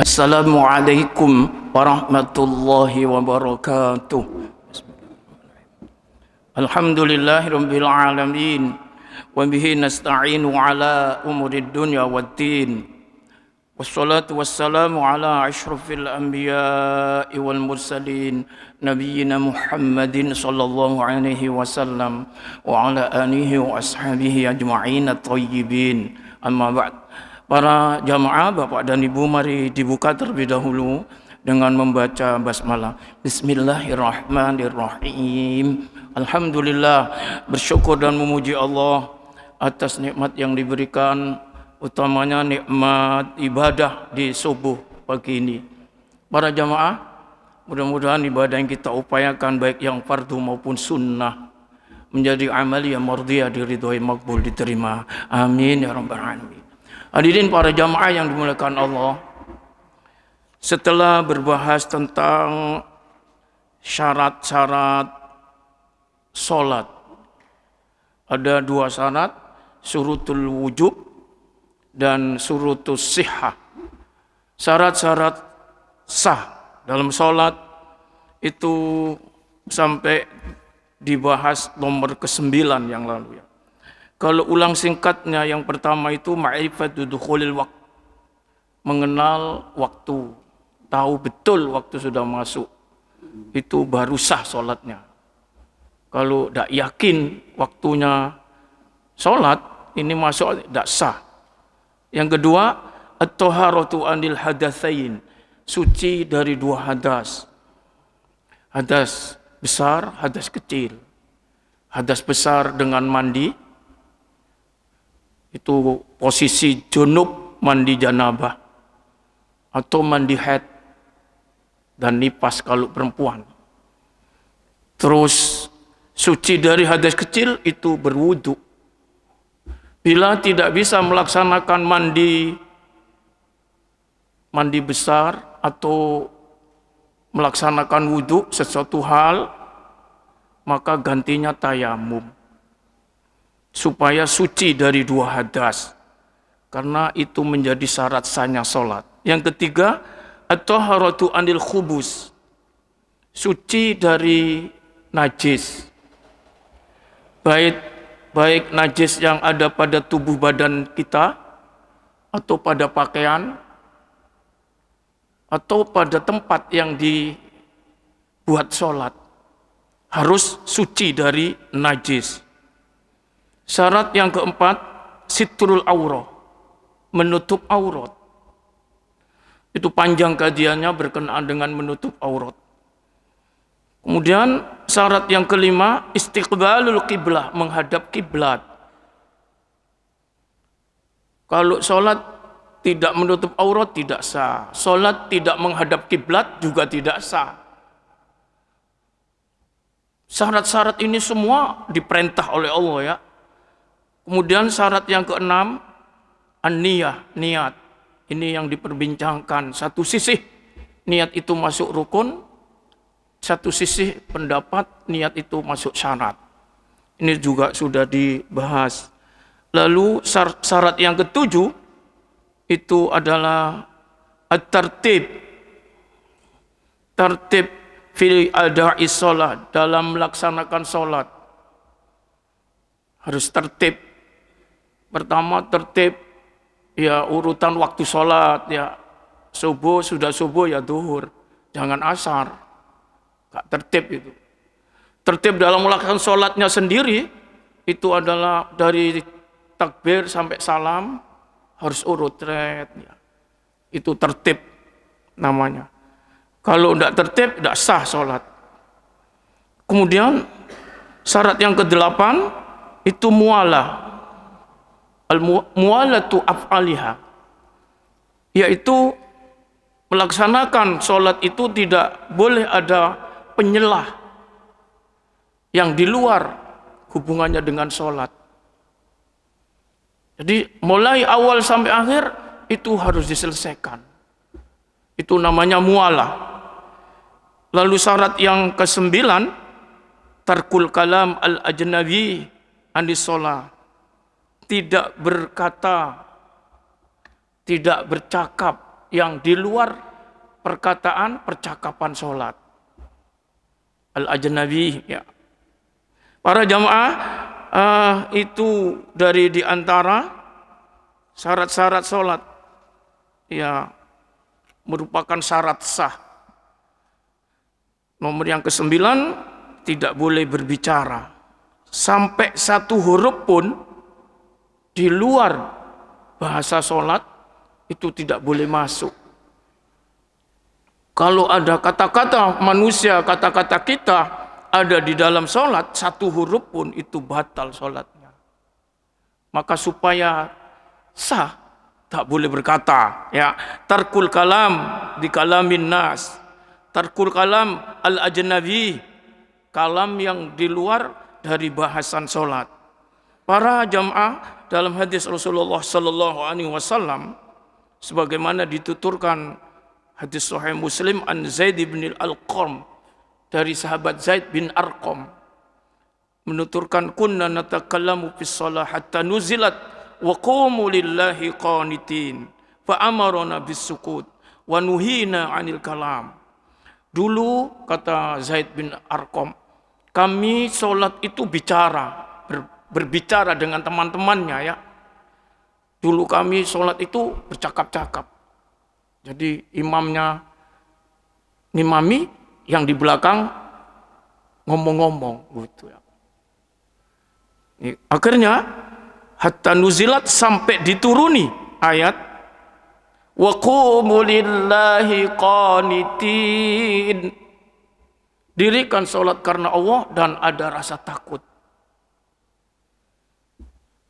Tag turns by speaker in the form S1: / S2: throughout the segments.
S1: Assalamualaikum warahmatullahi wabarakatuh. Alhamdulillahirabbil alamin wa bihi nasta'inu ala umurid dunya waddin. Wassalatu wassalamu ala asyrafil anbiya'i wal mursalin nabiyyina Muhammadin sallallahu alaihi wasallam wa ala alihi wa ashabihi ajma'in at-thayyibin. Amma ba'd. Para jamaah, Bapak dan Ibu, mari dibuka terlebih dahulu dengan membaca basmalah. Bismillahirrahmanirrahim. Alhamdulillah, bersyukur dan memuji Allah atas nikmat yang diberikan, utamanya nikmat ibadah di subuh pagi ini. Para jamaah, mudah-mudahan ibadah yang kita upayakan baik yang fardu maupun sunnah menjadi amal yang mardiyah, diridhoi, makbul, diterima. Amin ya rabbal alamin. Hadirin para jamaah yang dimuliakan Allah, setelah berbahas tentang syarat-syarat solat, ada dua syarat, syurutul wujub dan syurutus sihah. Syarat-syarat sah dalam solat itu sampai dibahas nomor ke-9 yang lalu ya. Kalau ulang singkatnya, yang pertama itu ma'rifatu dukhulil waqt, mengenal waktu, tahu betul waktu sudah masuk, itu baru sah solatnya. Kalau tidak yakin waktunya solat ini masuk, tidak sah. Yang kedua, at-taharatu anil hadatsain, suci dari dua hadas, hadas besar, hadas kecil. Hadas besar dengan mandi, itu posisi junub, mandi janabah atau mandi haid dan nifas kalau perempuan. Terus suci dari hadas kecil itu berwudu. Bila tidak bisa melaksanakan mandi besar atau melaksanakan wudu sesuatu hal, maka gantinya tayamum supaya suci dari dua hadas, karena itu menjadi syarat sahnya solat. Yang ketiga, at-taharatu anil khubus, suci dari najis, baik najis yang ada pada tubuh badan kita atau pada pakaian atau pada tempat yang dibuat solat, harus suci dari najis. Syarat yang keempat, sitrul aurah, menutup aurat. Itu panjang kajiannya berkenaan dengan menutup aurat. Kemudian syarat yang kelima, istiqbalul qiblah, menghadap kiblat. Kalau sholat tidak menutup aurat tidak sah. Sholat tidak menghadap kiblat juga tidak sah. Syarat-syarat ini semua diperintah oleh Allah ya. Kemudian syarat yang keenam, an-niyah, niat. Ini yang diperbincangkan. Satu sisi niat itu masuk rukun, satu sisi pendapat niat itu masuk syarat. Ini juga sudah dibahas. Lalu syarat yang ketujuh itu adalah at-tartib. Tartib fil ada'i sholat, dalam melaksanakan sholat harus tertib. Pertama tertib ya urutan waktu sholat ya, subuh sudah subuh ya zuhur, jangan asar, gak tertib itu. Tertib dalam melakukan sholatnya sendiri itu adalah dari takbir sampai salam harus urut ya. Itu tertib namanya. Kalau tidak tertib tidak sah sholat. Kemudian syarat yang ke-8 itu mualah. Al-mualatu af'aliha, yaitu melaksanakan sholat itu tidak boleh ada penyelah yang di luar hubungannya dengan sholat. Jadi mulai awal sampai akhir itu harus diselesaikan. Itu namanya mualah. Lalu syarat yang ke-9, tarkul kalam al-ajnabi anis sholat, tidak berkata, tidak bercakap yang di luar perkataan percakapan sholat. Al-ajnabi, ya. Para jamaah, itu dari di antara syarat-syarat sholat, ya, merupakan syarat sah. Nomor yang ke-9, tidak boleh berbicara. Sampai satu huruf pun di luar bahasa sholat itu tidak boleh masuk. Kalau ada kata-kata manusia, kata-kata kita ada di dalam sholat, satu huruf pun itu batal sholatnya. Maka supaya sah, tak boleh berkata, ya, tarkul kalam di kalamin nas, tarkul kalam al-ajnabi, kalam yang di luar dari bahasan sholat. Para jamaah, dalam hadis Rasulullah Sallallahu Alaihi Wasallam, sebagaimana dituturkan hadis Sahih Muslim an Zaid bin Al-Arqam, dari sahabat Zaid bin Arqam, menuturkan kunna natakallamu fis shalah hatta nuzilat wa qumu lillahi qanitin fa amarna bis sukut wa nuhina 'anil kalam. Dulu, kata Zaid bin Arqam, kami sholat itu bicara, berbicara dengan teman-temannya, ya. Dulu kami sholat itu bercakap-cakap. Jadi imamnya ngimami, yang di belakang ngomong-ngomong gitu, ya. Akhirnya hatta nuzilat, sampai dituruni ayat wa qumu lillahi qanitin, dirikan sholat karena Allah dan ada rasa takut.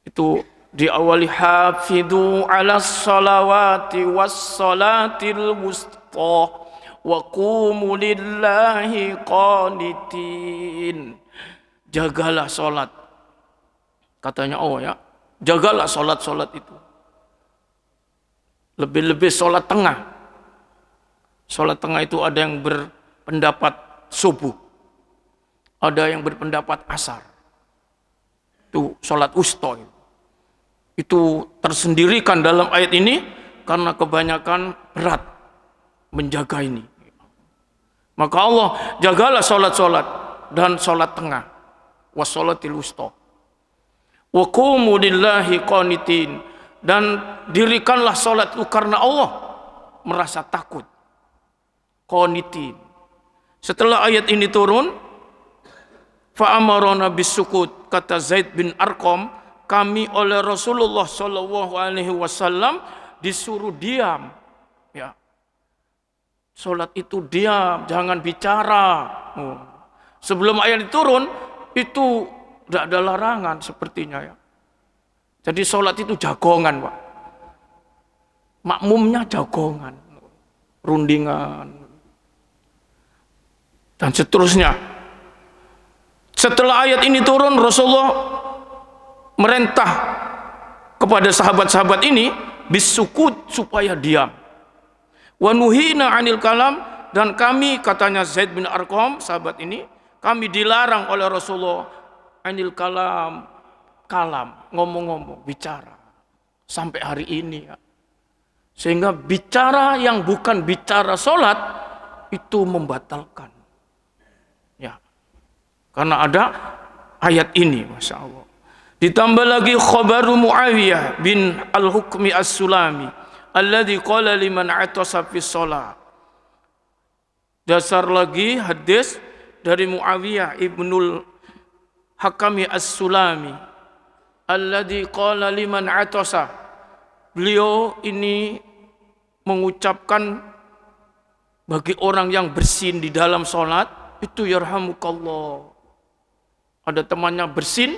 S1: Itu diawali hafidhu ala salawati was salatil wusta wa qumu lillahi qanitin. Jagalah sholat, katanya Allah, ya. Jagalah sholat-sholat itu. Lebih-lebih sholat tengah. Sholat tengah itu ada yang berpendapat subuh, ada yang berpendapat asar. Itu sholat wusta. Itu tersendirikan dalam ayat ini karena kebanyakan berat menjaga ini. Maka Allah, jagalah sholat-sholat dan sholat tengah, wassolatil wusta. Wa qumu lillahi qanitin, dan dirikanlah sholat itu karena Allah, merasa takut. Qanitin. Setelah ayat ini turun, fa amarna bisukut, kata Zaid bin Arqam, kami oleh Rasulullah Shallallahu Alaihi Wasallam disuruh diam, ya. Sholat itu diam, jangan bicara. Sebelum ayat turun itu tidak ada larangan sepertinya, ya. Jadi sholat itu jagongan, Pak. Makmumnya jagongan, rundingan, dan seterusnya. Setelah ayat ini turun, Rasulullah merintah kepada sahabat-sahabat ini bisukut, supaya diam. Wa nuhina 'anil kalam, dan kami, katanya Zaid bin Arqam, sahabat ini, kami dilarang oleh Rasulullah 'anil kalam, kalam, ngomong-ngomong, bicara, sampai hari ini, ya. Sehingga bicara yang bukan bicara sholat itu membatalkan, ya, karena ada ayat ini, Masya Allah. Ditambah lagi khabaru Muawiyah bin Al-Hukmi As-Sulami alladzi qala liman atasa fi shalah. Dasar lagi hadis dari Muawiyah ibnul Hakami As-Sulami alladzi qala liman atasa. Beliau ini mengucapkan bagi orang yang bersin di dalam sholat itu yarhamukallah. Ada temannya bersin,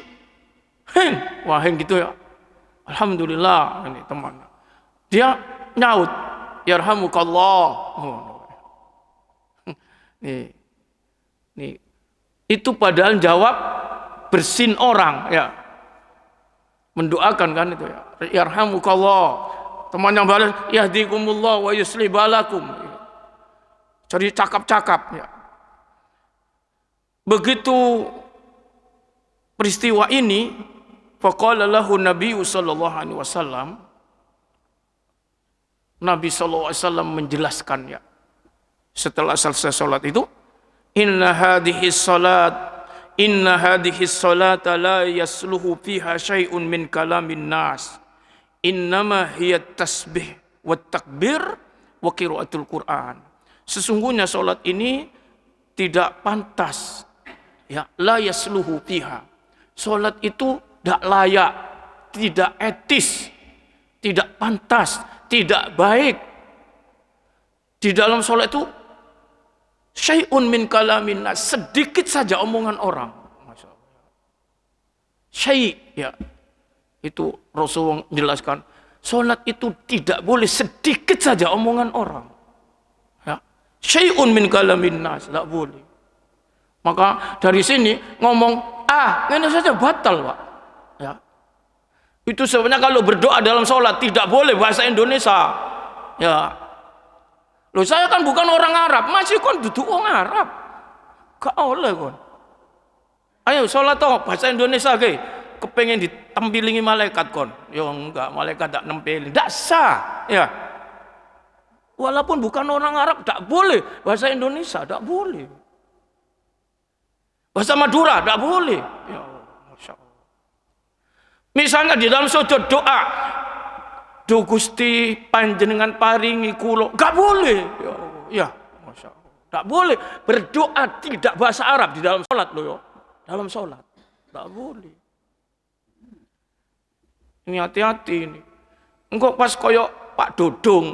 S1: heng, wah heng gitu, ya. Alhamdulillah, ini temannya. Dia nyaut, yarhamukallah. Oh. Nih. Itu padahal jawab bersin orang, ya. Mendoakan kan itu, ya. Yarhamukallah. Temannya balas, yahdikumullah wa yuslih balakum. Jadi cakap-cakap, ya. Begitu peristiwa ini, faqala lahu Nabi sallallahu alaihi wasallam, Nabi SAW menjelaskan ya. Setelah selesai sholat itu, Inna hadhihi salata la yasluhu fiha syai'un min kalamin nas. Innama hiya tasbih wa takbir wa qiraatul Qur'an. Sesungguhnya sholat ini tidak pantas. Ya, la yasluhu fiha. Sholat itu tidak layak, tidak etis, tidak pantas, tidak baik. Di dalam sholat itu syai'un min kalamin nas, sedikit saja omongan orang. Masya Allah. Syai', ya. Itu Rasulullah menjelaskan, sholat itu tidak boleh sedikit saja omongan orang. Ya. Syai'un min kalamin nas, tidak boleh. Maka dari sini ngomong, ini saja batal, Pak. Ya. Itu sebenarnya kalau berdoa dalam sholat tidak boleh bahasa Indonesia. Ya. Loh, saya kan bukan orang Arab, masih kon duduk orang Arab. Gak oleh kon. Ayo sholat toh bahasa Indonesia ke. Kepengen ditempilingi malaikat kon. Ya enggak, malaikat tak nempelin. Tak sah. Ya. Walaupun bukan orang Arab, tak boleh bahasa Indonesia, tak boleh. Bahasa Madura, tak boleh. Ya Allah, Masya Allah. Misalnya di dalam sujud doa, Do Gusti panjenengan paringi kulo, gak boleh. Ya Allah, ya, Masya Allah. Tak boleh berdoa tidak bahasa Arab di dalam sholat loh, ya. Dalam sholat, tak boleh. Ini hati-hati ini. Engkau pas koyok Pak Dodong.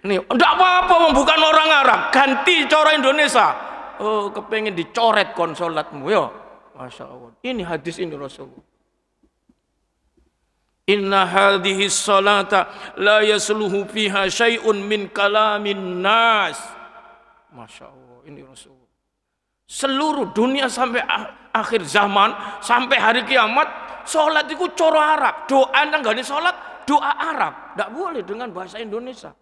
S1: Ini enggak apa-apa, bukan orang Arab, ganti cara Indonesia. Oh, kepengen dicoret kon sholatmu, ya. Masya Allah. Ini hadis ini Rasulullah. Inna hadhihi salata la yasluhu fiha syai'un min kalamin nas. Masya Allah, ini Rasulullah. Seluruh dunia sampai akhir zaman, sampai hari kiamat, sholat itu cara Arab. Doa yang gak sholat, doa Arab. Tidak boleh dengan bahasa Indonesia.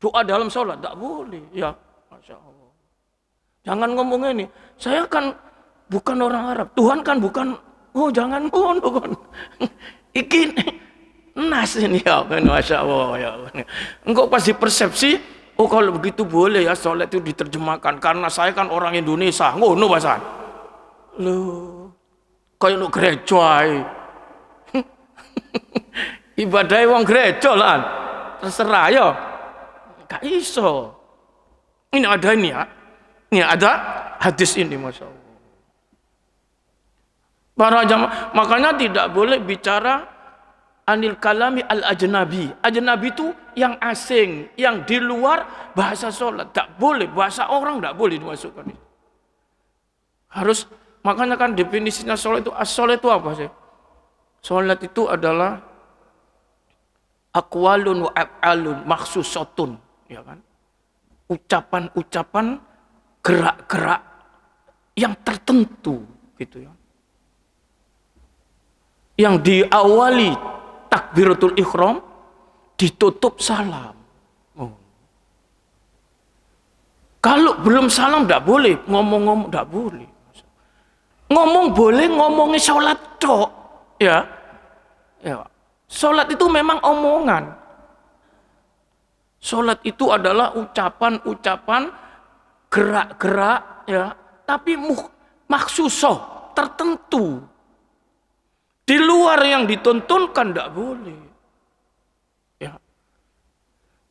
S1: Doa dalam sholat, tidak boleh. Ya, Masya Allah. Jangan ngomong ini, saya kan bukan orang Arab. Tuhan kan bukan, jangan ngomong. Iki nas ini ya, Masya Allah. Ya. Engkau pasti persepsi, kalau begitu boleh ya sholat itu diterjemahkan. Karena saya kan orang Indonesia. Ngono bahasa. Loh, kayak lu gereja. Ibadahnya wong gereja lah. Terserah ya. Gak iso. Ini ada ini ya. Ini ada hadis ini, Masya Allah. Para jamaah, makanya tidak boleh bicara anil kalami al-ajnabi. Ajnabi itu yang asing, yang di luar bahasa sholat. Tak boleh, bahasa orang tak boleh dimasukkan. Harus, makanya kan definisinya sholat itu, as-sholat itu apa sih? Sholat itu adalah aqwalun wa af'alun makhsusatun, ya kan? Ucapan-ucapan, gerak-gerak yang tertentu, gitu ya. Yang diawali takbiratul ihram, ditutup salam. Kalau belum salam tidak boleh, ngomong-ngomong tidak boleh. Ngomong boleh, ngomongnya sholat tok, ya. Ya. Sholat itu memang omongan. Sholat itu adalah ucapan-ucapan, gerak-gerak, ya. Tapi maksusoh, tertentu. Di luar yang dituntunkan tidak boleh. Ya.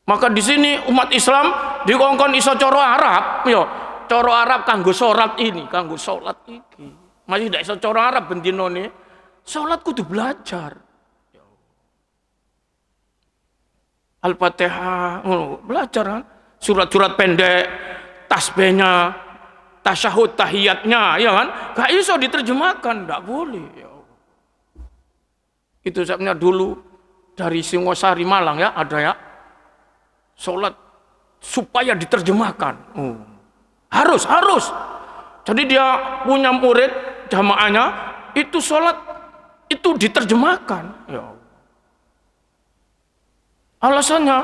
S1: Maka di sini umat Islam dikongkon iso coro Arab, ya. Coro Arab kanggo sholat ini, kanggo sholat iki. Masih tidak iso coro Arab bendino nih. Sholat kudu belajar. Ya. Al-Fatihah, belajar kan? Surat-surat pendek, tasbihnya, tasyahud, tahiyatnya, ya kan? Gak iso diterjemahkan, tidak boleh. Ya. Itu sebenarnya dulu dari Singosari Malang ya ada ya sholat supaya diterjemahkan. Harus. Jadi dia punya murid jamaahnya itu sholat itu diterjemahkan. Ya. Alasannya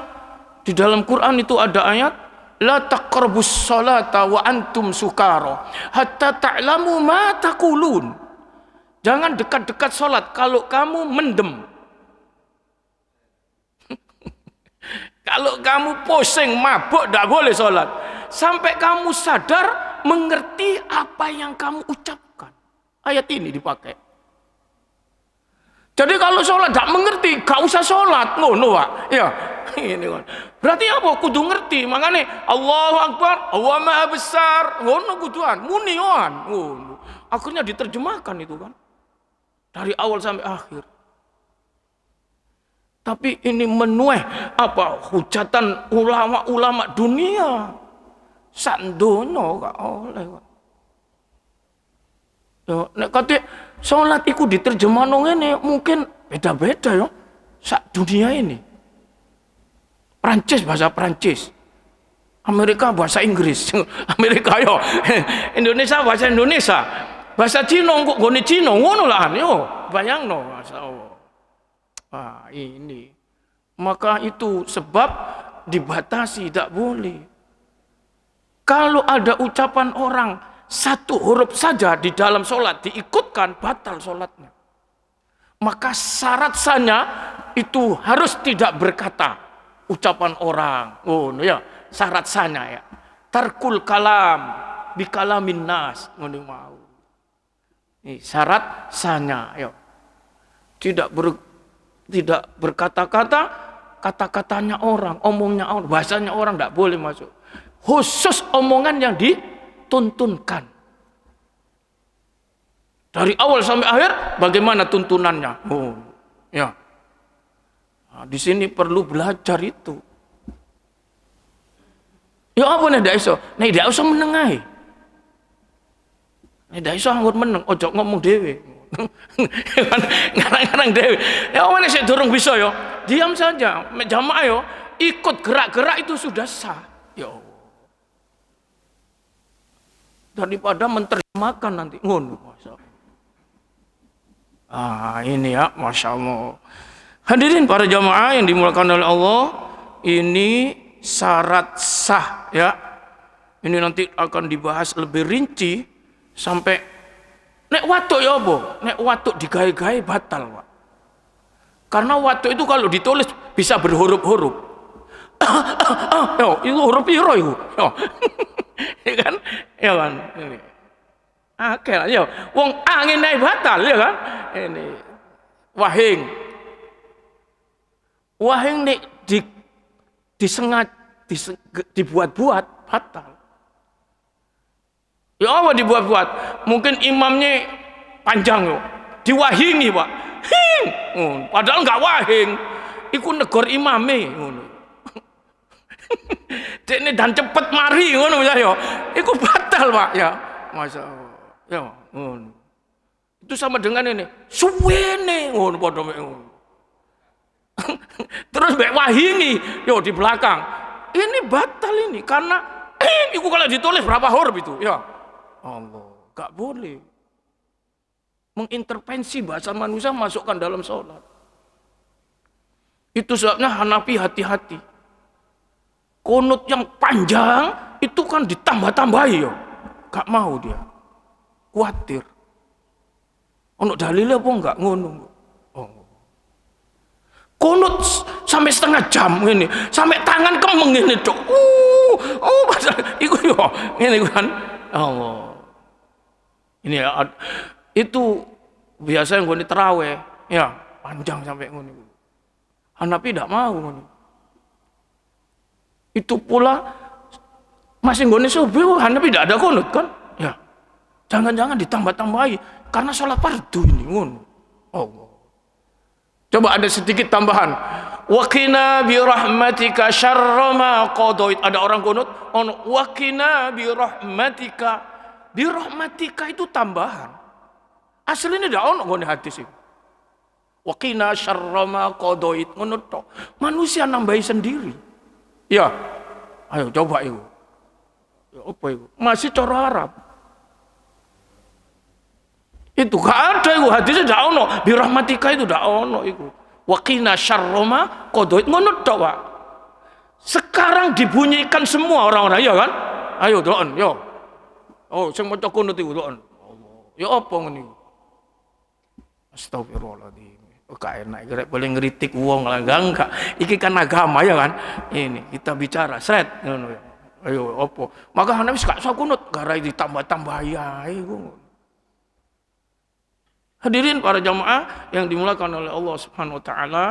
S1: di dalam Quran itu ada ayat la taqrabus sholata wa antum sukara hatta ta'lamu ma taqulun. Jangan dekat-dekat sholat kalau kamu mendem. Kalau kamu pusing, mabuk, tidak boleh sholat. Sampai kamu sadar, mengerti apa yang kamu ucapkan. Ayat ini dipakai. Jadi kalau sholat tidak mengerti, gak usah sholat. Ngono, Pak. Ya, ini kan. Berarti apa? Kudu ngerti. Makanya Allahu Akbar, Allah Maha Besar. Ngono kuduan, munian. Ngono. Akhirnya diterjemahkan itu kan. Dari awal sampai akhir. Tapi ini menuai apa? Hujatan ulama-ulama dunia. Sandono gak oleh. Ya, nek kate salat iku diterjemahno ngene mungkin beda-beda ya. Sak dunia ini. Prancis bahasa Prancis. Amerika bahasa Inggris. Amerika yo. Indonesia bahasa Indonesia. Bahasa Cina kok gone Cina ngono lah yo. Bayangno masyaallah. Ini. Maka itu sebab dibatasi, tidak boleh. Kalau ada ucapan orang satu huruf saja di dalam sholat diikutkan, batal sholatnya. Maka syarat sahnya itu harus tidak berkata ucapan orang. Oh ya, syarat sahnya ya. Tarkul kalam bikalamin nas. Mau. Ini syarat sahnya. Ya. Tidak berkata-kata, kata-katanya orang, omongnya orang, bahasanya orang tidak boleh masuk. Khusus omongan yang dituntunkan. Dari awal sampai akhir, bagaimana tuntunannya? Oh, ya. Nah, di sini perlu belajar itu. Ya apa nih, tidak iso? Nih tidak usah menengahi. Nih tidak iso anggur meneng, ojo ngomong dewe. Ngarang-ngarang dewe. Ya mana saya dorong bisa yo. Diam saja, jamaah yo. Ikut gerak-gerak itu sudah sah. Ya Allah. Daripada menerjemahkan nanti ngono. Ini ya, masya Allah. Hadirin para jamaah yang dimuliakan oleh Allah, ini syarat sah ya. Ini nanti akan dibahas lebih rinci sampai. Nek watuk ya apa? Nek watuk digawe-gawe batal, Pak. Karena watuk itu kalau ditulis bisa berhuruf-huruf. Yo, itu huruf piro iku? Yo. Ya kan? Ya kan? Ini. Akeh lah yo. Wong angin ae batal ya kan? Ini. Wahing. Wahing nek dibuat-buat batal. Ya apa dibuat-buat? Mungkin imamnya panjang yo. Diwahingi, Pak. Padahal enggak wahing. Iku negor imame ngono. Dekne dan cepet mari ngono ya yo. Iku batal, Pak ya. Masyaallah. Ya, ngono. Itu sama dengan ini. Suwene ngono padha ngono. Terus mbek wahingi yo di belakang. Ini batal ini karena iku kalau ditulis berapa huruf itu? Ya. Allah, gak boleh mengintervensi bahasa manusia masukkan dalam sholat. Itu sebabnya Hanafi hati-hati. Kunut yang panjang itu kan ditambah-tambahi ya. Gak mau dia, khawatir. Ono dalilnya apa enggak ngono? Oh. Kunut sampai setengah jam ini, sampai tangan kemeng ini cok. Iku yo, ini kan Allah. Ini ya, itu biasa yang gue terawih, ya panjang sampai ngono. Hanafi tidak mau ngono. Itu pula masih gue subuh, Hanafi tidak ada kunut kan? Ya, jangan-jangan ditambah-tambahi karena sholat fardu ini ngono. Allah. Coba ada sedikit tambahan. Waqina bi rahmatika syarra ma qadait. Ada orang kunut, ono waqina bi rahmatika. Bi rahmatika itu tambahan. Aslinya tidak ono ngene hadis itu. Waqina syarra ma qadait. Ngono tok. Manusia nambahi sendiri. Ya. Ayo coba itu. Ya apa itu? Masih cara Arab. Itu gak ada itu hadisnya tidak ono. Bi rahmatika itu tidak ono itu. Waqina syarra ma qadait. Ngono tok, Pak. Sekarang dibunyikan semua orang-orang ya kan? Ayo doan, yo. Oh, sing maca kunut iku doan. Allah. Ya apa ngene iku? Astagfirullahaladzim. Gak enak, kira boleh ngeritik wong lah, enggak. Iki kan agama ya kan. Ini kita bicara, sret. Ayo, opo. Maka Nabi gak usah kunut, gara ditambah-tambah ya. Hadirin para jamaah yang dimulakan oleh Allah Subhanahu Wa Taala.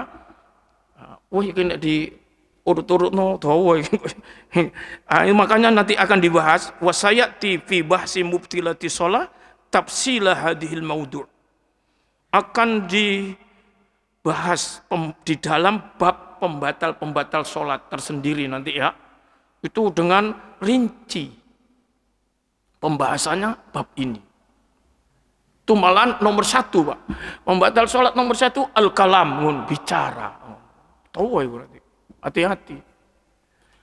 S1: Wah, ini di urut-urut no, tahu. Makanya nanti akan dibahas. Wasayati fi bahsi mubtilati sholat tafsilah hadhil maudu'. Akan dibahas di dalam bab pembatal-pembatal sholat tersendiri nanti ya. Itu dengan rinci pembahasannya bab ini. Itu malah nomor 1 Pak. Pembatal sholat nomor 1 al-kalam, bicara. Tahu ya berarti. Hati-hati.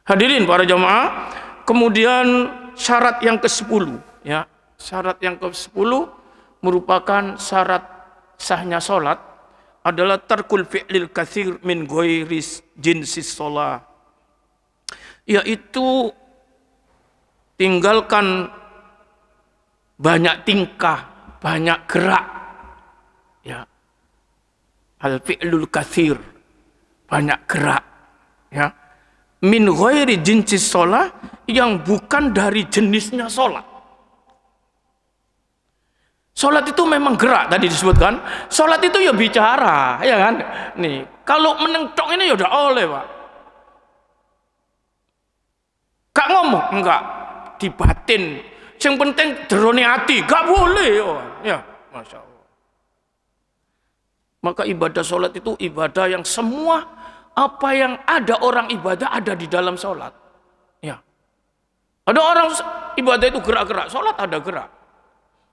S1: Hadirin para jamaah, kemudian syarat yang ke-10 ya. Syarat yang ke-10 merupakan syarat sahnya sholat adalah tarkul fi'lil katsir min ghairi jinsis sholat, yaitu tinggalkan banyak tingkah, banyak gerak ya. Al fi'lul katsir, banyak gerak ya, min ghairi jinsis sholat, yang bukan dari jenisnya sholat. Sholat itu memang gerak, tadi disebutkan. Sholat itu ya bicara, ya kan? Nih, kalau menentok ini ya udah oleh Pak. Gak ngomong, enggak, dibatin. Yang penting derone hati, gak boleh ya. Masya Allah. Maka ibadah sholat itu ibadah yang semua apa yang ada orang ibadah ada di dalam sholat. Ya. Ada orang ibadah itu gerak-gerak, sholat ada gerak.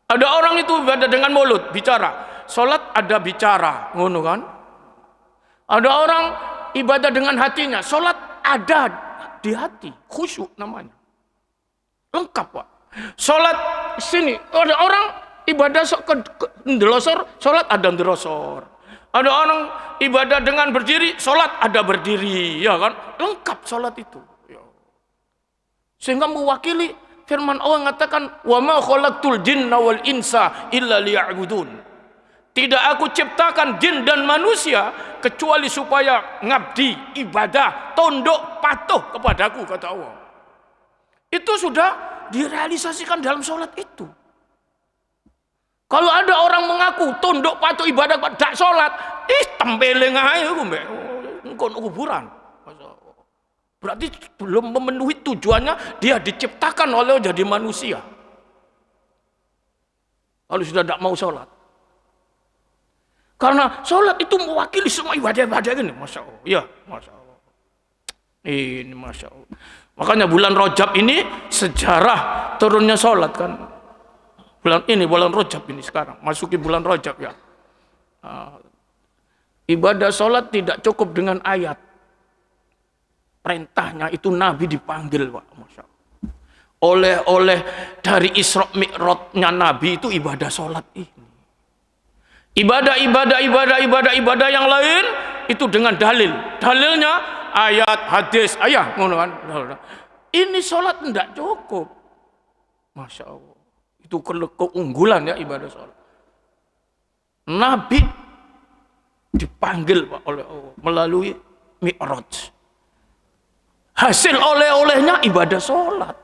S1: Ada orang itu ibadah dengan mulut, bicara. Sholat ada bicara, ngono kan? Ada orang ibadah dengan hatinya, sholat ada di hati, khusyuk namanya. Lengkap Pak. Sholat sini, ada orang ibadah ndelosor, sholat ada ndelosor. Ada orang ibadah dengan berdiri, sholat ada berdiri, ya kan? Lengkap sholat itu. Sehingga mewakili firman Allah mengatakan, wa ma khalaqtul jinna wal insa illa liya'budun. Tidak aku ciptakan jin dan manusia kecuali supaya ngabdi, ibadah, tunduk, patuh kepadaku, kata Allah. Itu sudah direalisasikan dalam sholat itu. Kalau ada orang mengaku tunduk, patuh, ibadah, tidak sholat, tempeleng aja engkau kuburan. Berarti belum memenuhi tujuannya, dia diciptakan oleh jadi manusia. Kalau sudah tidak mau sholat. Karena sholat itu mewakili semua ibadah-ibadah ini. Masya Allah. Ya, Masya Allah. Ini Masya Allah. Makanya bulan Rajab ini sejarah turunnya sholat kan. Bulan Rajab ini sekarang. Masuki bulan Rajab ya. Ibadah sholat tidak cukup dengan ayat. Perintahnya itu Nabi dipanggil Pak. Masya Allah. Oleh dari Isra Mi'rajnya Nabi itu ibadah sholat ini. Ibadah yang lain itu dengan dalil. Dalilnya ayat, hadis, ayat. Ini sholat tidak cukup. Masya Allah. Itu keunggulan ya ibadah sholat. Nabi dipanggil Pak oleh Allah melalui Mi'raj. Hasil oleh-olehnya ibadah sholat.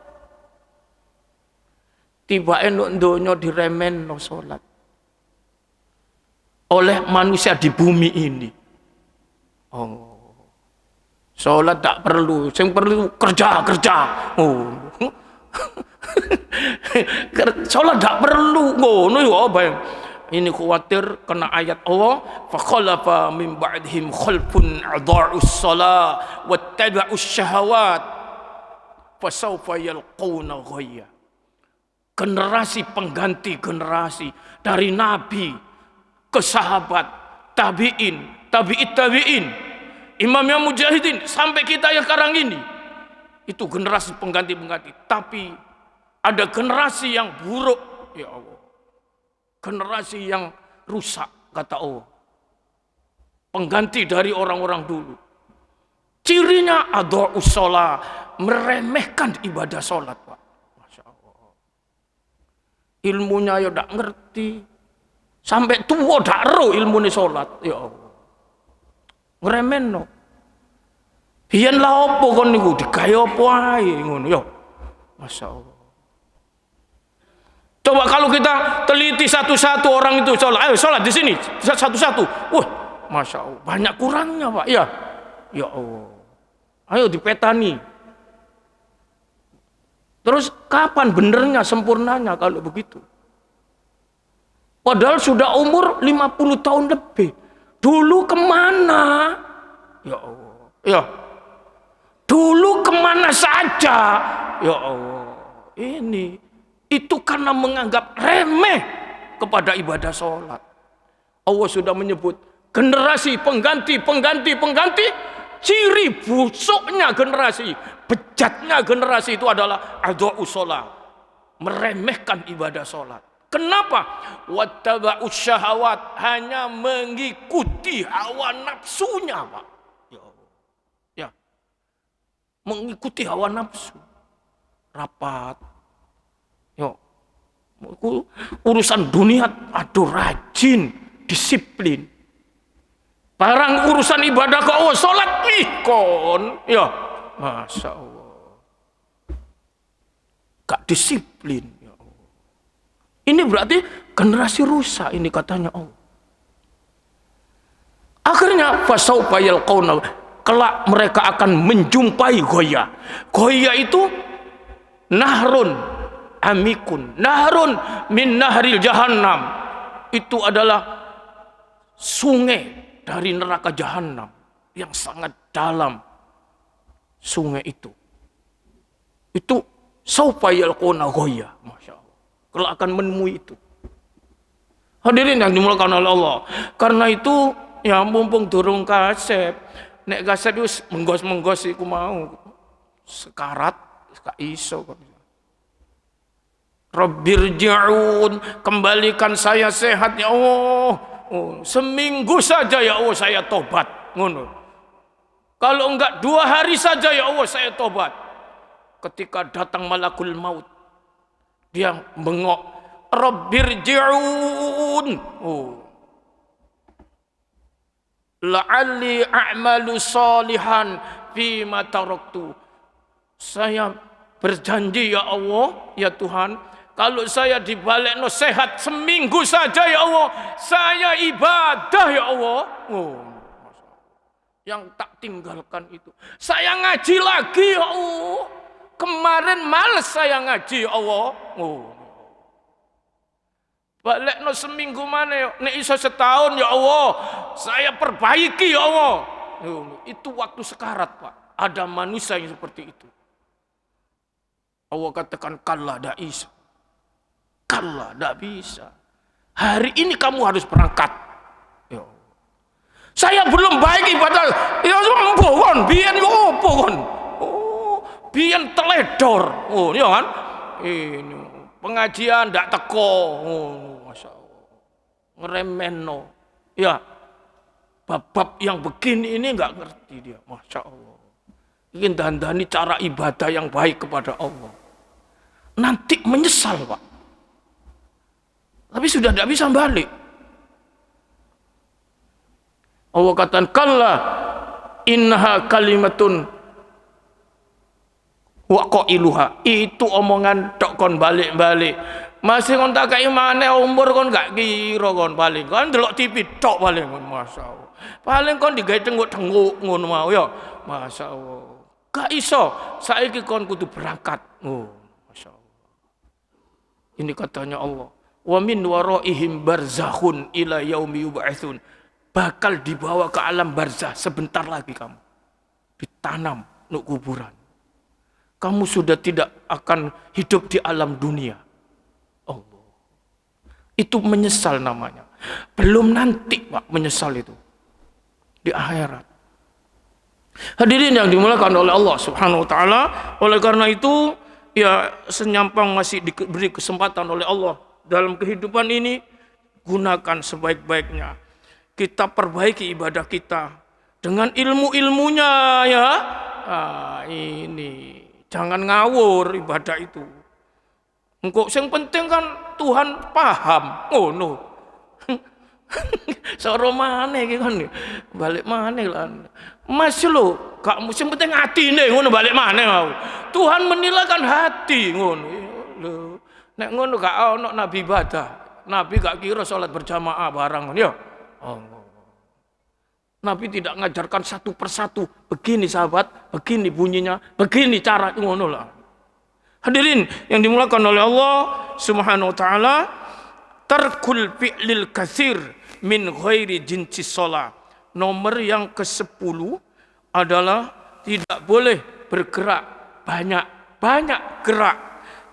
S1: Tiba enuk donya diremen no sholat oleh manusia di bumi ini. Oh, sholat tak perlu, yang perlu kerja. Oh, sholat tak perlu. Ngono ya apa yang ini khawatir kena ayat Allah, fakhalafa min ba'dihim khalfun adha'us shalah wattaba'us syahawat fasawfa yalqawna ghayya. Generasi pengganti generasi dari nabi ke sahabat, tabi'in, tabi'in, imam yang mujahidin sampai kita yang sekarang ini. Itu generasi pengganti. Tapi ada generasi yang buruk, ya Allah. Generasi yang rusak, kata Allah. Pengganti dari orang-orang dulu. Cirinya adha'us shalah, meremehkan ibadah sholat, Pak. Masya Allah. Ilmunya ya tidak ngerti. Sampai tua tidak ero ilmunya sholat. Ya Allah. Ngremenno. Biyen lah opo kon niku digawe opo ae ngono ya. Masyaallah. Coba kalau kita teliti satu-satu orang itu sholat, ayo sholat di sini satu-satu. Wah, masya Allah, banyak kurangnya Pak. Ya, ya Allah. Ayo dipetani. Terus kapan benernya, sempurnanya kalau begitu? Padahal sudah umur 50 tahun lebih. Dulu kemana? Ya Allah. Ya. Dulu kemana saja? Ya Allah. Ini. Itu karena menganggap remeh kepada ibadah sholat. Allah sudah menyebut generasi pengganti. Ciri busuknya generasi, bejatnya generasi itu adalah adha'u sholat. Meremehkan ibadah sholat. Kenapa? Wattaba'us syahawat, hanya mengikuti hawa nafsunya Pak. Ya Allah. Ya. Mengikuti hawa nafsu. Rapat. Yo, urusan dunia, aduh rajin, disiplin. Barang urusan ibadah kok, oh sholat nih kon, ya, masya Allah, gak disiplin. Ya Allah. Ini berarti generasi rusak ini katanya Allah. Akhirnya fasaufa yalqauna, kelak mereka akan menjumpai goya. Goya itu nahrun. Amikun nahrun min nahril jahannam, itu adalah sungai dari neraka jahannam yang sangat dalam. Sungai itu saufa yalquna ghayya, masya Allah, kalau akan menemui itu. Hadirin yang dimuliakan oleh Allah, karena itu ya mumpung durung kasep, nek kasep itu menggos iku mau sekarat gak iso kok. Rabbirji'un, kembalikan saya sehat ya Allah. Oh, seminggu saja ya Allah saya tobat. Ngono. Kalau enggak 2 hari saja ya Allah saya tobat. Ketika datang malakul maut, dia bengok, Rabbirji'un. Oh. La'alli a'malu salihan fima taraktu. Saya berjanji ya Allah, ya Tuhan, kalau saya dibalik sehat seminggu saja ya Allah, saya ibadah ya Allah. Oh, yang tak tinggalkan itu, saya ngaji lagi ya Allah. Kemarin males saya ngaji ya Allah. Oh, balik seminggu mana ya? Nek iso setahun ya Allah, saya perbaiki ya Allah. Oh, itu waktu sekarat Pak. Ada manusia yang seperti itu. Allah katakan kalla dak bisa. Kalla, tidak bisa. Hari ini kamu harus berangkat. Ya. Saya belum baik ibadah. Ya sembuh kon, biyen yo opo kon. Oh, biyen teledor. Oh, ya kan? Ini pengajian ndak teko. Oh, Masya Allah. Ngeremeno. Ya. Bab-bab yang begini ini enggak ngerti dia. Masya Allah. Ingin dandani cara ibadah yang baik kepada Allah. Nanti menyesal, Pak. Tapi sudah tidak bisa balik. Allah katakan kalla innaha kalimatun wa qailuha, itu omongan tok kon balik-balik. Masih kon tak kai maneh umur kon gak kira kon paling kon delok TV tok paling kon, masyaallah. Paling kon digawe tenguk-tenguk ngono mau ya. Masyaallah. Gak iso, saiki kon kudu berangkat. Oh, masyaallah. Ini katanya Allah. Wa min waraihim barzakhun ila yaumi yub'atsun, bakal dibawa ke alam barzah sebentar lagi kamu, ditanam nuk kuburan. Kamu sudah tidak akan hidup di alam dunia. Allah, itu menyesal namanya. Belum nanti Pak menyesal itu di akhirat. Hadirin yang dimuliakan oleh Allah Subhanahu wa taala, oleh karena itu ya senyampang masih diberi kesempatan oleh Allah dalam kehidupan ini, gunakan sebaik-baiknya. Kita perbaiki ibadah kita dengan ilmu-ilmunya ya. Nah, ini jangan ngawur ibadah itu. Engkau yang penting kan Tuhan paham. Oh no. Soro maneh iki kan. Balik maneh lah. Mas lho, gak sing penting atine ngono balik maneh mau. Tuhan menilai kan hati ngono. Lho, nek ngono gak ono nabi ibadah. Nabi gak kira salat berjamaah bareng ya. Oh. Nabi tidak ngajarkan satu persatu. Begini sahabat, begini bunyinya, begini cara ngono lah. Hadirin yang dimulakan oleh Allah Subhanahu wa taala, tarkul fi'lil katsir min ghairi jinsi shalah. Nomor yang ke-10 adalah tidak boleh bergerak banyak gerak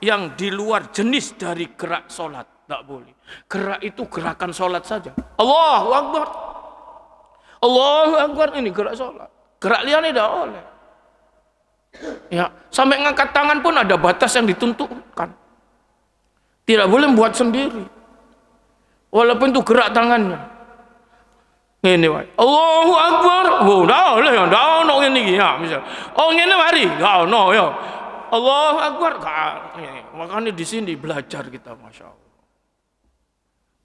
S1: yang di luar jenis dari gerak salat. Tidak boleh. Gerak itu gerakan salat saja. Allahu Akbar. Allahu Akbar, ini gerak salat. Gerak liane tidak boleh. Ya, sampai ngangkat tangan pun ada batas yang ditentukan. Tidak boleh buat sendiri. Walaupun itu gerak tangannya. Ngene wae. Allahu Akbar. Oh, dah oleh ya, dah ono ngene iki ya, misal. Oh, ngene mari, gak ono ya. Allahu Akbar. Makanya di sini belajar kita, Masya Allah.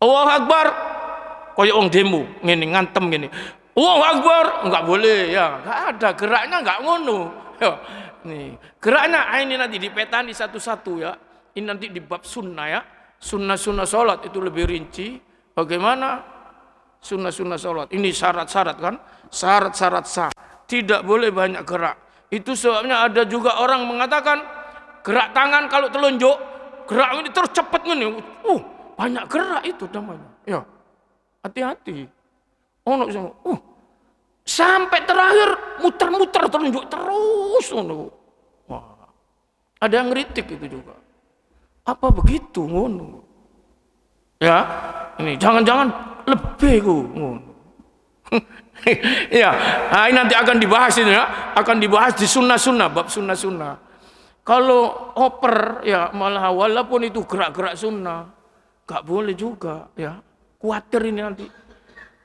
S1: Allahu Akbar. Kayak orang demo, ngene ngantem ngene. Allahu Akbar, enggak boleh ya. Enggak ada geraknya, enggak ngono. Ya. Nih, geraknya ini nanti dipetani satu-satu ya. Ini nanti di bab sunnah ya. Sunnah-sunnah salat itu lebih rinci. Bagaimana sunnah-sunnah salat? Ini syarat-syarat kan? Syarat-syarat sah. Tidak boleh banyak gerak. Itu sebabnya ada juga orang mengatakan gerak tangan kalau telunjuk, gerak ini terus cepat ngene. Banyak gerak itu namanya. Ya. Hati-hati. Sampai terakhir muter-muter telunjuk terus. Wah. Ada yang ngeritik itu juga. Apa begitu ngono? Ya, ini jangan-jangan lebih ngono. Ya, nah, ini nanti akan dibahas ini ya, akan dibahas di sunnah-sunnah, bab sunnah-sunnah. Kalau oper ya malah walaupun itu gerak-gerak sunnah, gak boleh juga ya. Khawatir ini nanti.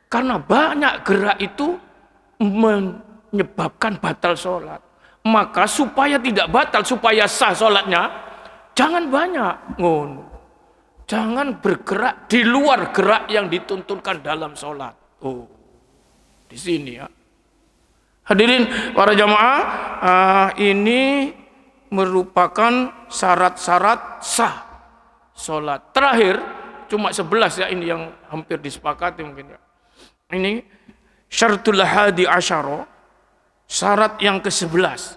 S1: Karena banyak gerak itu menyebabkan batal sholat. Maka supaya tidak batal, supaya sah sholatnya, jangan banyak ngono. Jangan bergerak di luar gerak yang dituntunkan dalam sholat. Di sini ya. Hadirin para jamaah, ini merupakan syarat-syarat sah sholat. Terakhir, cuma 11 ya ini yang hampir disepakati mungkin ya. Ini syaratul hadi asyara, syarat yang ke-11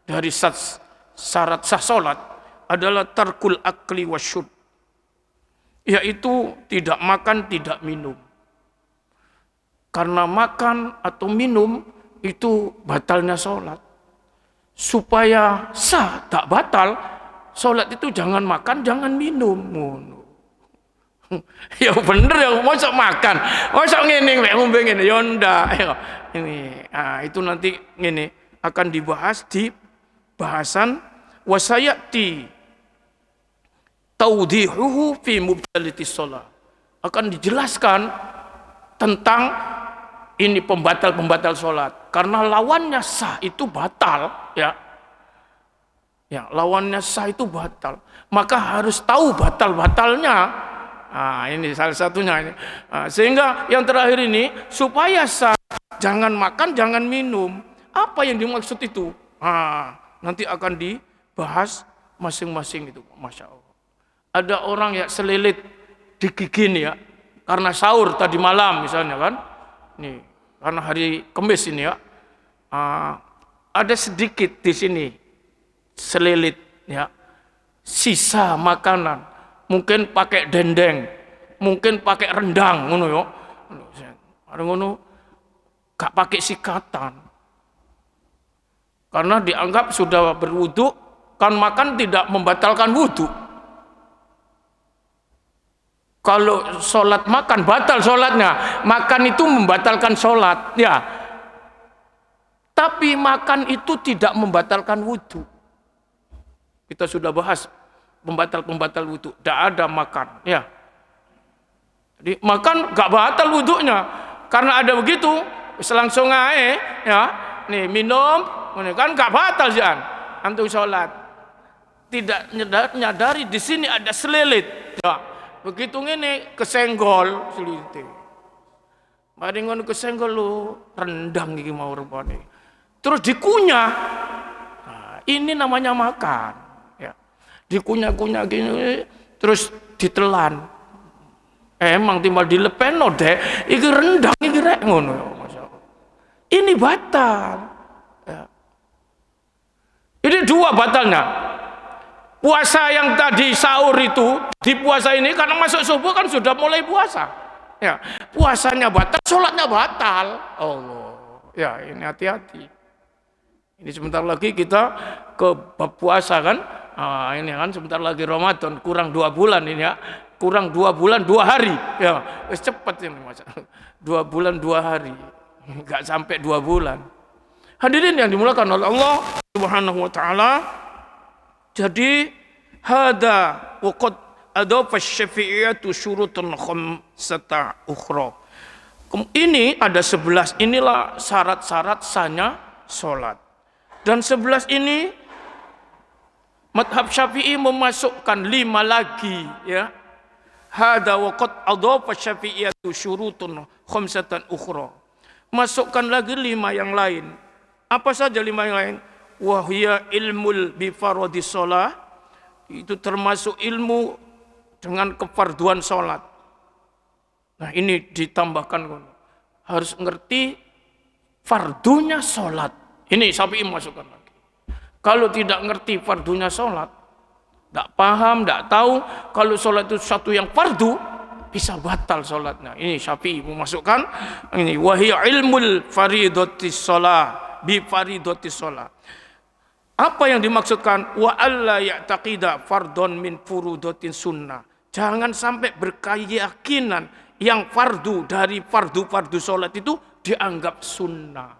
S1: dari syarat sah sholat adalah tarkul akli wasyurb, yaitu tidak makan, tidak minum. Karena makan atau minum itu batalnya sholat. Supaya sah, tak batal, sholat itu jangan makan, jangan minum. Ya bener ya, mosok makan, mosok ngene mek ngombe ngene ya ndak ya. Ini itu nanti ngene akan dibahas di bahasan wasayati tawdihuhu fi mubtalatis shalah. Akan dijelaskan tentang ini pembatal-pembatal salat. Karena lawannya sah itu batal ya. Ya, lawannya sah itu batal. Maka harus tahu batal-batalnya. Ini salah satunya ini. Sehingga yang terakhir ini supaya sah, jangan makan, jangan minum. Apa yang dimaksud itu? Nanti akan dibahas masing-masing itu, Masya Allah. Ada orang ya selilit di gigi nih ya, karena sahur tadi malam misalnya kan. Nih, karena hari Kamis ini ya. Ada sedikit di sini selilit ya, sisa makanan. Mungkin pakai dendeng, mungkin pakai rendang, ngono yo. Ada ngono, gak pakai sikatan. Karena dianggap sudah berwudu, kan makan tidak membatalkan wudu. Kalau sholat makan batal sholatnya, makan itu membatalkan sholat, ya. Tapi makan itu tidak membatalkan wudu. Kita sudah bahas. Pembatal wudu, tidak ada makan, ya. Jadi makan gak batal wudunya, karena ada begitu, langsung aja, ya. Nih minum, kan gak batal jangan, antum sholat. Tidak nyadari di sini ada selilit, ya. Begitu ini kesenggol selilit. Mari ngono kesenggol lu rendang iki mau rupane. Terus dikunyah. Nah, ini namanya makan, ya. Dikunyah-kunyah gini terus ditelan. Emang timbal dilepeno dek, iki rendang iki rek ngono ya, masyaallah. Ini batal. Ya. Ini dua batalnya. Puasa yang tadi sahur itu, di puasa ini karena masuk subuh kan sudah mulai puasa. Ya, puasanya batal, sholatnya batal. Allah. Ya, ini hati-hati. Ini sebentar lagi kita ke bab puasa kan. Ini kan sebentar lagi Ramadan, kurang 2 bulan ini ya. Kurang 2 bulan 2 hari. Ya, cepat ini Mas. 2 bulan 2 hari. Enggak sampai 2 bulan. Hadirin yang dimuliakan oleh Allah Subhanahu wa taala. Jadi hada waqad adhafa asy-syafi'iyyatu syurutun khamsata ukhra. Ini ada 11, inilah syarat-syarat sahnya salat. Dan 11 ini mazhab Syafi'i memasukkan 5 lagi ya. Hada waqad adhafa asy-syafi'iyyatu syurutun khamsatan ukhra. Masukkan lagi 5 yang lain. Apa saja 5 yang lain? Wahya ilmul bi faradhis shalah, itu termasuk ilmu dengan kefarduan salat. Nah, ini ditambahkan harus ngerti fardunya salat. Ini Syafi'i masukkan lagi. Kalau tidak ngerti fardunya salat, tidak paham, tidak tahu kalau salat itu satu yang fardu, bisa batal salatnya. Ini Syafi'i memasukkan ini wahya ilmul faridatis shalah bi faridatis shalah. Apa yang dimaksudkan? Wa alla ya'taqida fardhon min furudatin sunnah. Jangan sampai berkeyakinan yang fardu dari fardu-fardu sholat itu dianggap sunnah.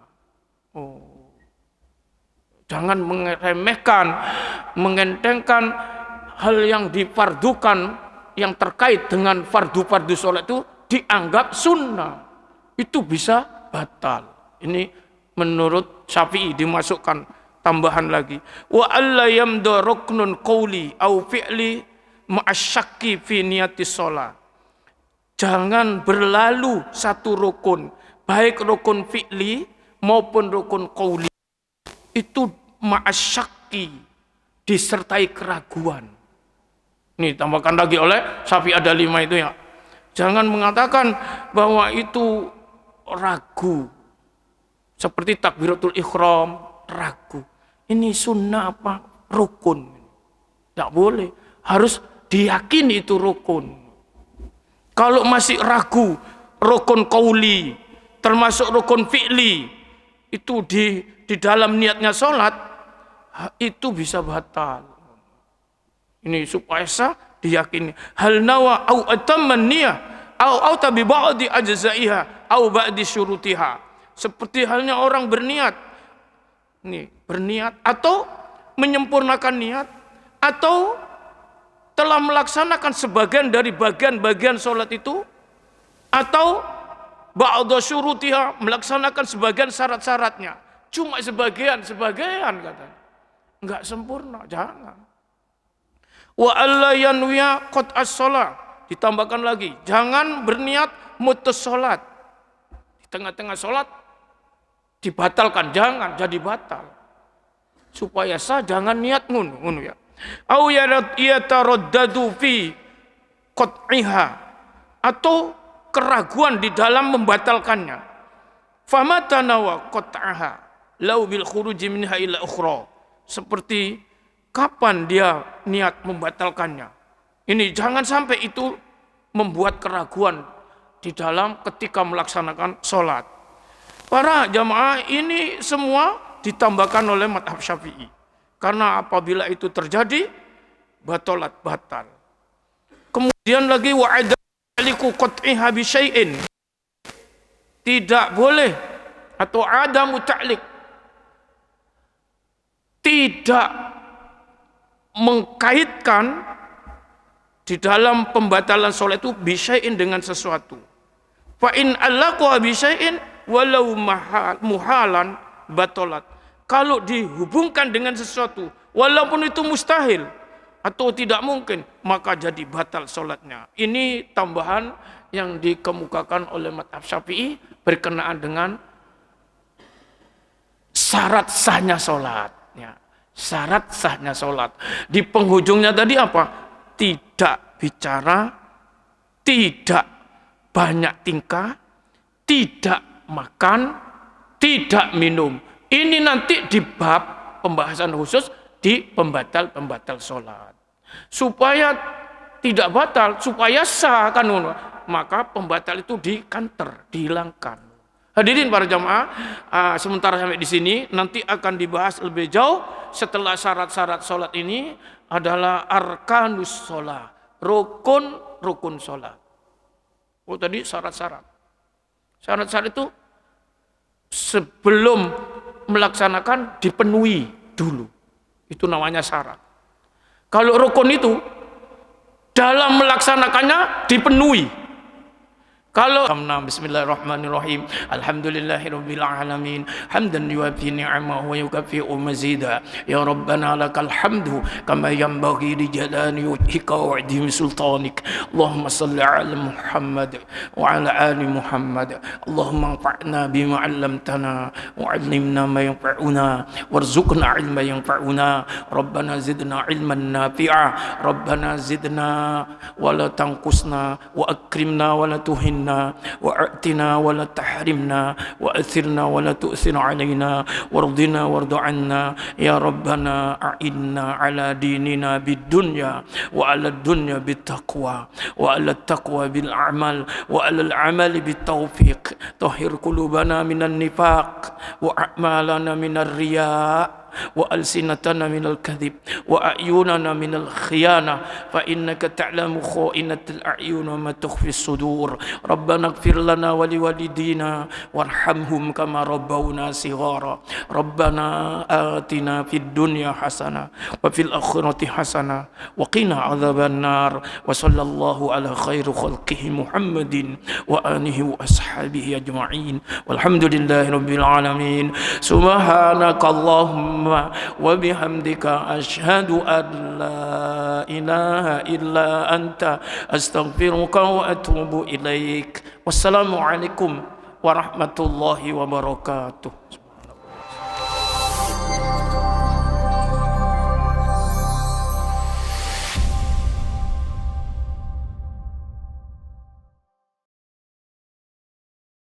S1: Oh. Jangan meremehkan, mengentengkan hal yang difardukan yang terkait dengan fardu-fardu sholat itu dianggap sunnah. Itu bisa batal. Ini menurut Syafi'i dimasukkan tambahan lagi. Wa alla yamda ruknun qawli au fi'li ma'asyakki fi niyatis shalah. Jangan berlalu satu rukun, baik rukun fi'li maupun rukun qawli, itu ma'asyakki, disertai keraguan. Ini tambahkan lagi oleh Syafi'i ada 5 itu ya. Jangan mengatakan bahwa itu ragu. Seperti takbiratul ihram, ragu. Ini sunnah apa? Rukun. Tidak boleh. Harus diyakini itu rukun. Kalau masih ragu, rukun qauli, termasuk rukun fi'li, itu di dalam niatnya sholat, itu bisa batal. Ini supaya sah diyakini. Hal nawa au atamman niyah au tabi ba'di ajza'iha au ba'di syurutiha. Seperti halnya orang berniat. Nih, berniat atau menyempurnakan niat atau telah melaksanakan sebagian dari bagian-bagian sholat itu atau ba'da syurutiha, melaksanakan sebagian syarat-syaratnya. Cuma sebagian katanya. Enggak sempurna, jangan. Wa alla yanwiya qat'as shalah, ditambahkan lagi, jangan berniat mutus sholat. Di tengah-tengah sholat dibatalkan, jangan jadi batal. Supaya sah jangan niat ngono ya. Au yataraddadu fi qat'iha, atau keraguan di dalam membatalkannya. Famata nawa qat'aha lau bil khuruji minha ila ukhra. Seperti kapan dia niat membatalkannya. Ini jangan sampai itu membuat keraguan di dalam ketika melaksanakan sholat. Para jamaah, ini semua ditambahkan oleh mazhab Syafi'i. Karena apabila itu terjadi, batal. Kemudian lagi wa'adaliku qat'iha bi syai'in. Tidak boleh, atau adamu ta'liq, tidak mengkaitkan di dalam pembatalan sholat itu bi syai'in dengan sesuatu. Fa in allaqa bi syai'in walau muhalan batolat. Kalau dihubungkan dengan sesuatu, walaupun itu mustahil atau tidak mungkin, maka jadi batal sholatnya. Ini tambahan yang dikemukakan oleh mazhab Syafi'i berkenaan dengan syarat sahnya sholat. Ya. Syarat sahnya sholat. Di penghujungnya tadi apa? Tidak bicara, tidak banyak tingkah, tidak makan, tidak minum. Ini nanti di bab pembahasan khusus di pembatal-pembatal sholat. Supaya tidak batal, supaya sah kan, maka pembatal itu dikanter, dihilangkan. Hadirin para jamaah, sementara sampai di sini, nanti akan dibahas lebih jauh setelah syarat-syarat sholat ini adalah arkanus sholat, rukun sholat. Oh tadi syarat-syarat. Syarat-syarat itu sebelum melaksanakan dipenuhi dulu. Itu namanya syarat. Kalau rukun itu dalam melaksanakannya dipenuhi. Kalau bismillahirrahmanirrahim. Alhamdulillahirabbil alamin. Hamdan yuwafi ni'amahu wa yukafi'u mazida. Ya Rabbana lakal hamdu kama yanbaghi li jalali wajhika wa 'azimi sultanik. Allahumma shalli 'ala Muhammad wa 'ala ali Muhammad. Allahumma anfa'na bima 'allamtana wa 'allimna ma yanfa'una warzuqna 'ilman yanfa'una. Rabbana zidna 'ilman nafi'a. Rabbana zidna wa la tanqusna wa akrimna wa la tuhinna وأعتنا ولا تحرمنا وأثرنا ولا تؤثر علينا وارضنا وارض عنا يا ربنا أعنا على ديننا بالدنيا وعلى الدنيا بالتقوى وعلى التقوى بالأعمال وعلى العمل بالتوفيق طهر قلوبنا من النفاق وأعمالنا من الرياء وألسنتنا من الكذب وأعيننا من الخيانة فإنك تعلم خائنة الأعين وما تخفي الصدور ربنا اغفر لنا ولوالدينا وارحمهم كما ربونا صغارا ربنا آتنا في الدنيا حسنة وفي الآخرة حسنة وقنا عذاب النار وصلى الله على خير خلقه محمد وآله وأصحابه أجمعين والحمد لله رب العالمين سبحانك اللهم وبحمدك أشهد أن لا إله إلا أنت أستغفرك وأتوب إليك والسلام عليكم ورحمة الله وبركاته.